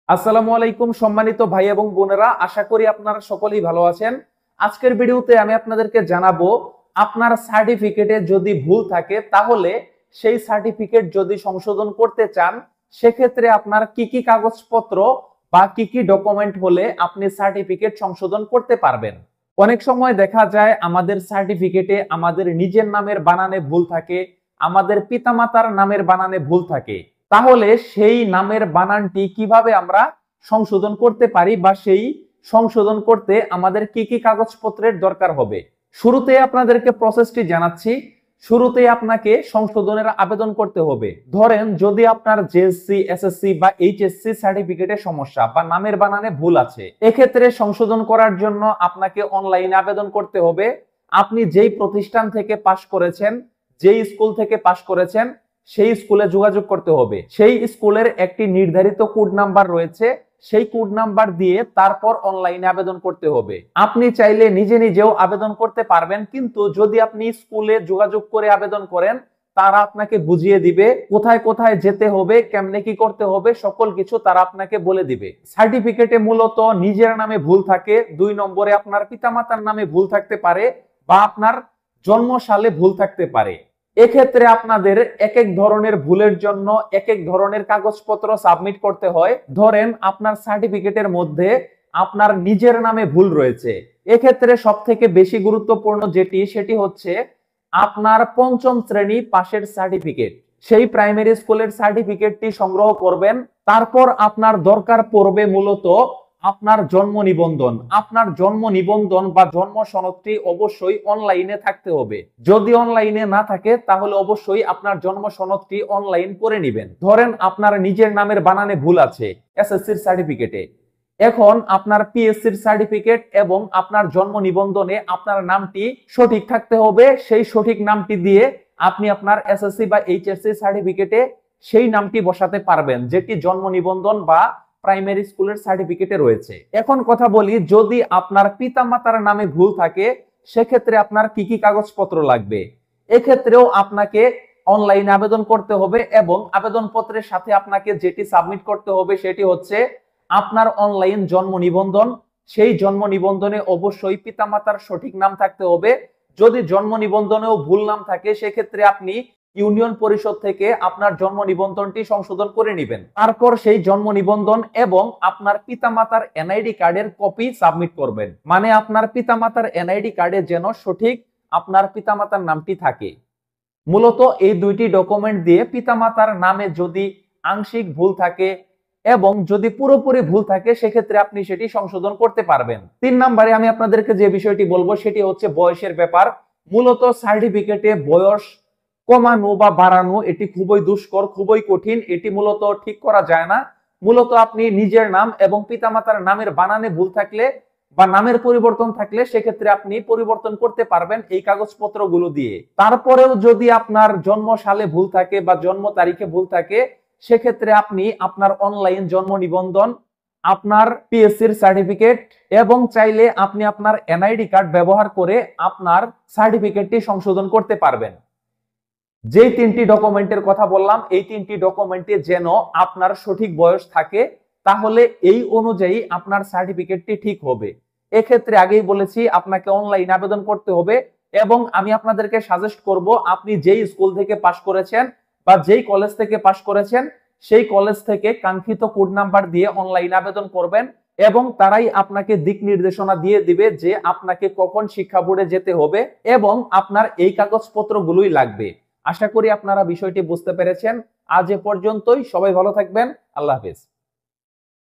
আসসালামু আলাইকুম সম্মানিত ভাই এবং বোনেরা, আশা করি আপনারা সকলেই ভালো আছেন। আজকের ভিডিওতে আমি আপনাদেরকে জানাবো আপনার সার্টিফিকেটে যদি ভুল থাকে তাহলে সেই সার্টিফিকেট যদি সংশোধন করতে চান সেক্ষেত্রে আপনার কি কি কাগজপত্র বা কি কি ডকুমেন্ট হলে আপনি সার্টিফিকেট সংশোধন করতে পারবেন। অনেক সময় দেখা যায় আমাদের সার্টিফিকেটে আমাদের নিজের নামের বানানে ভুল থাকে, আমাদের পিতামাতার নামের বানানে ভুল থাকে। তাহলে সেই নামের বানানটি কিভাবে আমরা সংশোধন করতে পারি বা সেই সংশোধন করতে আমাদের কি কি কাগজপত্রের দরকার হবে। শুরুতে আপনাদেরকে প্রসেসটি জানাচ্ছি। শুরুতে আপনাকে সংশোধনের আবেদন করতে হবে। ধরেন যদি আপনার জেএসসি, এসএসসি বা এইচএসসি সার্টিফিকেটের সমস্যা বা নামের বানানে ভুল আছে, এক্ষেত্রে সংশোধন করার জন্য আপনাকে অনলাইনে আবেদন করতে হবে। আপনি যেই প্রতিষ্ঠান থেকে পাশ করেছেন, যেই স্কুল থেকে পাশ করেছেন সেই স্কুলে যোগাযোগ করতে হবে। সেই স্কুলের একটি নির্ধারিত কোড নাম্বার রয়েছে, সেই কোড নাম্বার দিয়ে তারপর অনলাইনে আবেদন করতে হবে। আপনি চাইলে নিজে নিজেও আবেদন করতে পারবেন, কিন্তু যদি আপনি স্কুলে যোগাযোগ করে আবেদন করেন তারা আপনাকে বুঝিয়ে দিবে কোথায় কোথায় যেতে হবে, কেমনে কি করতে হবে, সকল কিছু তারা আপনাকে বলে দিবে। সার্টিফিকেটে মূলত নিজের নামে ভুল থাকে, 2 নম্বরে আপনার পিতামাতার নামে ভুল থাকতে পারে বা আপনার জন্ম সালে ভুল থাকতে পারে। এক্ষেত্রে আপনাদের এক এক ধরনের ভুলের জন্য এক এক ধরনের কাগজপত্র সাবমিট করতে হয়। ধরেন আপনার সার্টিফিকেটের মধ্যে আপনার নিজের নামে ভুল রয়েছে, এক্ষেত্রে সব থেকে বেশি গুরুত্বপূর্ণ সেটি হচ্ছে আপনার পঞ্চম শ্রেণী পাশের সার্টিফিকেট। সেই প্রাইমারি স্কুলের সার্টিফিকেটটি সংগ্রহ করবেন। তারপর আপনার দরকার পড়বে মূলত আপনার জন্ম নিবন্ধন। আপনার জন্ম নিবন্ধন বা জন্ম সনদটি অবশ্যই অনলাইনে থাকতে হবে। যদি অনলাইনে না থাকে তাহলে অবশ্যই আপনার জন্ম সনদটি অনলাইন করে নেবেন। ধরেন আপনার নিজের নামের বানানে ভুল আছে এসএসসির সার্টিফিকেটে, এখন আপনার পিএসসির সার্টিফিকেট এবং আপনার জন্ম নিবন্ধনে আপনার নামটি সঠিক থাকতে হবে। সেই সঠিক নামটি দিয়ে আপনি আপনার এসএসসি বা এইচএসসি সার্টিফিকেটে সেই নামটি বসাতে পারবেন যেটি জন্ম নিবন্ধন বা প্রাইমারি স্কুলের সার্টিফিকেটে রয়েছে। এখন কথা বলি, যদি আপনার পিতামাতার নামে ভুল থাকে সেক্ষেত্রে আপনার কি কি কাগজপত্র লাগবে। এক্ষেত্রেও আপনাকে অনলাইনে আবেদন করতে হবে এবং আবেদনপত্রের সাথে আপনাকে যেটি সাবমিট করতে হবে সেটি হচ্ছে আপনার অনলাইন জন্ম নিবন্ধন। সেই জন্ম নিবন্ধনে অবশ্যই পিতামাতার সঠিক নাম থাকতে হবে। যদি জন্ম নিবন্ধনেও ভুল নাম থাকে সেক্ষেত্রে আপনি ইউনিয়ন পরিষদ থেকে আপনার জন্ম নিবন্ধনটি সংশোধন করে নেবেন। তারপর সেই জন্ম নিবন্ধন এবং আপনার পিতামাতার এনআইডি কার্ডের কপি সাবমিট করবেন। মানে আপনার পিতামাতার এনআইডি কার্ডে যেন সঠিক আপনার পিতামাতার নামটি থাকে। মূলত এই দুইটি ডকুমেন্ট দিয়ে পিতামাতার নামে যদি আংশিক ভুল থাকে এবং যদি পুরোপুরি ভুল থাকে সেক্ষেত্রে আপনি সেটি সংশোধন করতে পারবেন। 3 নম্বরে আমি আপনাদেরকে যে বিষয়টি বলবো সেটি হচ্ছে বয়সের ব্যাপার। মূলত সার্টিফিকেটে বয়স কমানো বা বাড়ানো এটি খুবই দুষ্কর, খুবই কঠিন, এটি মূলত ঠিক করা যায় না। মূলত আপনি নিজের নাম এবং পিতামাতার নামের বানানে ভুল থাকলে বা নামের পরিবর্তন থাকলে সেক্ষেত্রে আপনি পরিবর্তন করতে পারবেন এই কাগজপত্রগুলো দিয়ে। তারপরেও যদি আপনার জন্ম সালে ভুল থাকে বা জন্ম তারিখে ভুল থাকে সেক্ষেত্রে আপনি আপনার অনলাইন জন্ম নিবন্ধন, আপনার পিএসসির সার্টিফিকেট এবং চাইলে আপনি আপনার এনআইডি কার্ড ব্যবহার করে আপনার সার্টিফিকেটটি সংশোধন করতে পারবেন। যেই 3টি ডকুমেন্টের কথা বললাম এই 3টি ডকুমেন্টে যেন আপনার সঠিক বয়স থাকে, তাহলে এই অনুযায়ী আপনার সার্টিফিকেটটি ঠিক হবে। এক্ষেত্রে আগেই বলেছি আপনাকে অনলাইন আবেদন করতে হবে এবং আমি আপনাদেরকে সাজেস্ট করব আপনি যেই স্কুল থেকে পাশ করেছেন বা যেই কলেজ থেকে পাশ করেছেন সেই কলেজ থেকে কাঙ্ক্ষিত কোড নাম্বার দিয়ে অনলাইন আবেদন করবেন এবং তারাই আপনাকে দিক নির্দেশনা দিয়ে দিবে যে আপনাকে কখন শিক্ষা বোর্ডে যেতে হবে এবং আপনার এই কাগজপত্রগুলোই লাগবে। আশা করি আপনারা বিষয়টি বুঝতে পেরেছেন। আজ এ পর্যন্তই, সবাই ভালো থাকবেন। আল্লাহ হাফেজ।